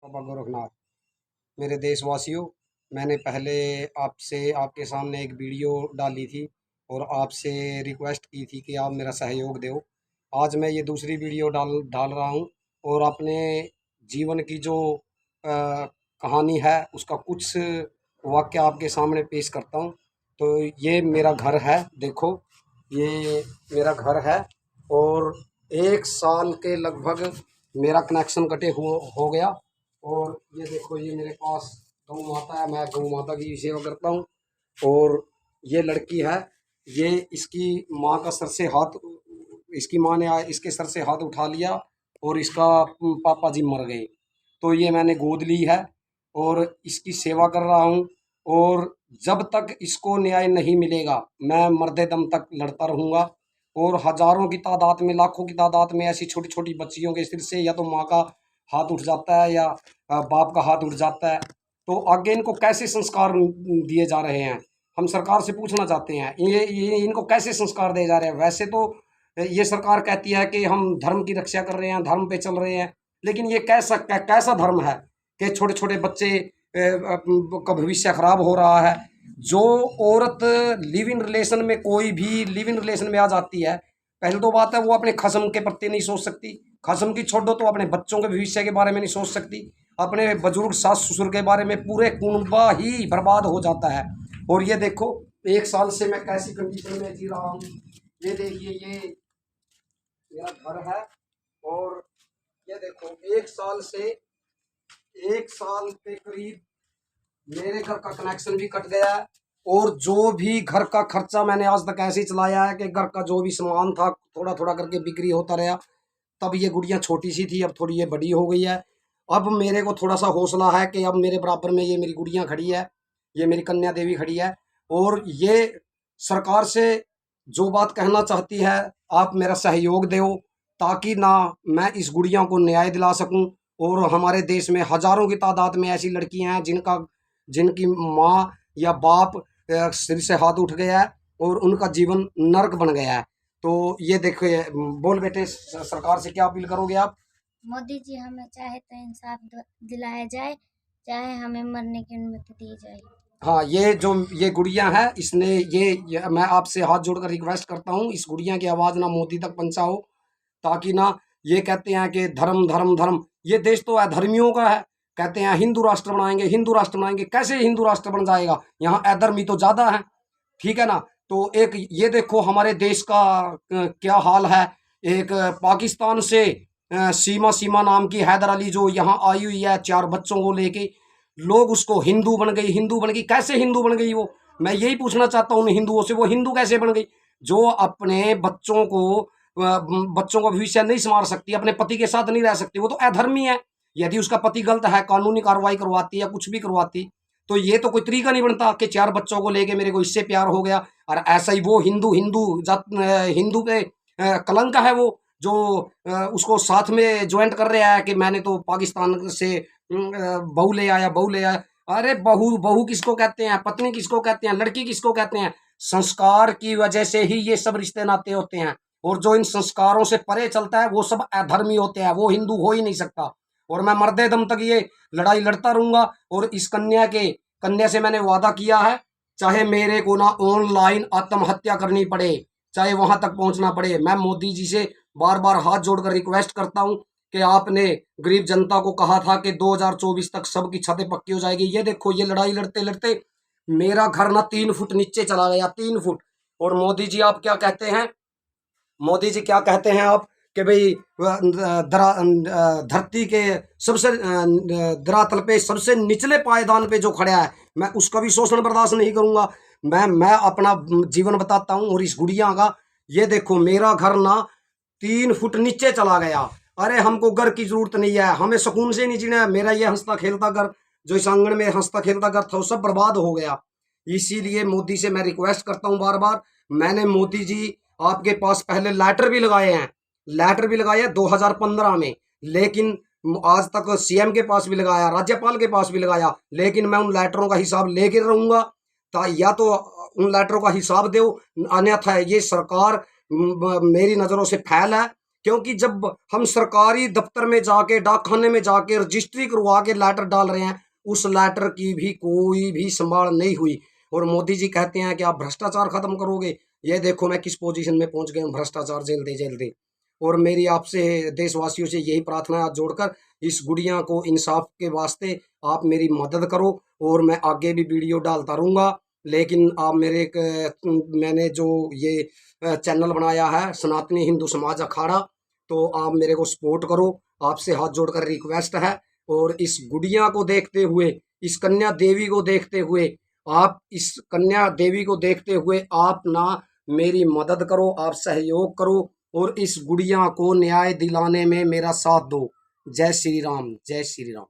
बाबा गोरखनाथ। मेरे देशवासियों, मैंने पहले आपसे आपके सामने एक वीडियो डाली थी और आपसे रिक्वेस्ट की थी कि आप मेरा सहयोग दो। आज मैं ये दूसरी वीडियो डाल डाल रहा हूँ और अपने जीवन की जो कहानी है उसका कुछ वाक्य आपके सामने पेश करता हूँ। तो ये मेरा घर है, देखो, ये मेरा घर है और 1 साल के लगभग मेरा कनेक्शन कटे हो गया। और ये देखो, ये मेरे पास गौ माता है, मैं गौ माता की सेवा करता हूँ। और ये लड़की है, ये इसकी माँ का सर से हाथ, इसकी माँ ने इसके सर से हाथ उठा लिया और इसका पापा जी मर गए। तो ये मैंने गोद ली है और इसकी सेवा कर रहा हूँ। और जब तक इसको न्याय नहीं मिलेगा मैं मरदे दम तक लड़ता रहूँगा। और हजारों की तादाद में, लाखों की तादाद में ऐसी छोटी छोटी बच्चियों के सिर से या तो माँ का हाथ उठ जाता है या बाप का हाथ उठ जाता है। तो आगे इनको कैसे संस्कार दिए जा रहे हैं, हम सरकार से पूछना चाहते हैं। ये इनको कैसे संस्कार दिए जा रहे हैं? वैसे तो ये सरकार कहती है कि हम धर्म की रक्षा कर रहे हैं, धर्म पे चल रहे हैं, लेकिन ये कैसा धर्म है कि छोटे छोटे बच्चे का भविष्य खराब हो रहा है। जो औरत लिव इन रिलेशन में, कोई भी लिव इन रिलेशन में आ जाती है, पहले तो बात है वो अपने खस्म के प्रति नहीं सोच सकती। खस्म की छोड़ो तो अपने बच्चों के भविष्य के बारे में नहीं सोच सकती। अपने बुजुर्ग सास ससुर के बारे में, पूरे कुनबा ही बर्बाद हो जाता है। और ये देखो, 1 साल से मैं कैसी कंडीशन में जी रहा हूँ। ये देखिए, ये मेरा घर है और ये देखो, 1 साल से, 1 साल के करीब मेरे घर का कनेक्शन भी कट गया है। और जो भी घर का खर्चा मैंने आज तक ऐसे ही चलाया है कि घर का जो भी सामान था थोड़ा थोड़ा करके बिक्री होता रहा। तब ये गुड़िया छोटी सी थी, अब थोड़ी ये बड़ी हो गई है। अब मेरे को थोड़ा सा हौसला है कि अब मेरे बराबर में ये मेरी गुड़िया खड़ी है, ये मेरी कन्या देवी खड़ी है। और ये सरकार से जो बात कहना चाहती है, आप मेरा सहयोग दो ताकि ना मैं इस गुड़िया को न्याय दिला सकूं। और हमारे देश में हजारों की तादाद में ऐसी लड़कियां हैं जिनकी माँ या बाप सिर से हाथ उठ गया है और उनका जीवन नर्क बन गया है। तो ये देखिए, बोल बेटे, सरकार से क्या अपील करोगे आप? मोदी जी, हमें चाहे तो इंसाफ दिलाया जाए, चाहे हमें मरने की अनुमति दी जाए। हाँ, ये गुड़िया है, इसने ये मैं आपसे हाथ जोड़कर रिक्वेस्ट करता हूँ, इस गुड़िया की आवाज़ ना मोदी तक पहुँचाओ, ताकि ना, ये कहते हैं कि धर्म धर्म धर्म, ये देश तो अधर्मियों का है। कहते हैं हिंदू राष्ट्र बनाएंगे, हिंदू राष्ट्र बनाएंगे, कैसे हिंदू राष्ट्र बन जाएगा? यहाँ अधर्मी तो ज़्यादा है, ठीक है ना? तो एक ये देखो हमारे देश का क्या हाल है। एक पाकिस्तान से सीमा सीमा नाम की हैदर अली जो यहाँ आई हुई है 4 बच्चों को लेके, लोग उसको हिंदू बन गई, हिंदू बन गई। कैसे हिंदू बन गई वो? मैं यही पूछना चाहता हूँ उन हिंदुओं से, वो हिंदू कैसे बन गई जो अपने बच्चों का भविष्य नहीं संवार सकती, अपने पति के साथ नहीं रह सकती? वो तो अधर्मी है। यदि उसका पति गलत है, कानूनी कार्रवाई करवाती या कुछ भी करवाती, तो ये तो कोई तरीका नहीं बनता कि 4 बच्चों को लेके मेरे को इससे प्यार हो गया। और ऐसा ही वो हिंदू हिंदू जात हिंदू पे कलंक है वो, जो उसको साथ में ज्वाइंट कर रहा है कि मैंने तो पाकिस्तान से बहू ले आया, बहू ले आया। अरे बहू बहू किसको कहते हैं? पत्नी किसको कहते हैं? लड़की किसको कहते हैं? संस्कार की वजह से ही ये सब रिश्ते नाते होते हैं। और जो इन संस्कारों से परे चलता है वो सब अधर्मी होते हैं, वो हिंदू हो ही नहीं सकता। और मैं मरदे दम तक ये लड़ाई लड़ता रहूंगा। और इस कन्या से मैंने वादा किया है, चाहे मेरे को ना ऑनलाइन आत्महत्या करनी पड़े, चाहे वहां तक पहुंचना पड़े, मैं मोदी जी से बार बार हाथ जोड़कर रिक्वेस्ट करता हूं कि आपने गरीब जनता को कहा था कि 2024 तक सबकी छतें पक्की हो जाएगी। ये देखो, ये लड़ाई लड़ते लड़ते मेरा घर ना 3 फुट नीचे चला गया, 3 फुट। और मोदी जी आप क्या कहते हैं? मोदी जी क्या कहते हैं आप कि भाई धरती के सबसे धरातल पे सबसे निचले पायदान पे जो खड़ा है, मैं उसका भी शोषण बर्दाश्त नहीं करूंगा। मैं अपना जीवन बताता हूँ और इस गुड़िया का। ये देखो, मेरा घर ना 3 फुट नीचे चला गया। अरे हमको घर की जरूरत नहीं है, हमें सुकून से नहीं जीना है। मेरा ये हंसता खेलता घर, जो इस आंगन में हंसता खेलता घर था, वो सब बर्बाद हो गया। इसीलिए मोदी से मैं रिक्वेस्ट करता हूँ बार बार। मैंने मोदी जी आपके पास पहले लेटर भी लगाए हैं, लेटर भी लगाए हैं 2015 में, लेकिन आज तक सीएम के पास भी लगाया, राज्यपाल के पास भी लगाया, लेकिन मैं उन लेटरों का हिसाब लेकर रहूंगा। या तो उन लेटरों का हिसाब दो, अन्यथा ये सरकार मेरी नज़रों से फैल है क्योंकि जब हम सरकारी दफ्तर में जाके, डाकखाने में जाके रजिस्ट्री करवा के लेटर डाल रहे हैं, उस लेटर की भी कोई भी संभाल नहीं हुई। और मोदी जी कहते हैं कि आप भ्रष्टाचार खत्म करोगे। ये देखो मैं किस पोजीशन में पहुंच गया हूँ, भ्रष्टाचार झेलते। और मेरी आपसे, देशवासियों से यही प्रार्थना है, हाथ जोड़कर इस गुड़िया को इंसाफ के वास्ते आप मेरी मदद करो। और मैं आगे भी वीडियो डालता रहूँगा, लेकिन आप मैंने जो ये चैनल बनाया है सनातनी हिंदू समाज अखाड़ा, तो आप मेरे को सपोर्ट करो, आपसे हाथ जोड़कर रिक्वेस्ट है। और इस गुड़िया को देखते हुए, इस कन्या देवी को देखते हुए, आप इस कन्या देवी को देखते हुए आप ना मेरी मदद करो, आप सहयोग करो और इस गुड़िया को न्याय दिलाने में मेरा साथ दो। जय श्री राम, जय श्री राम।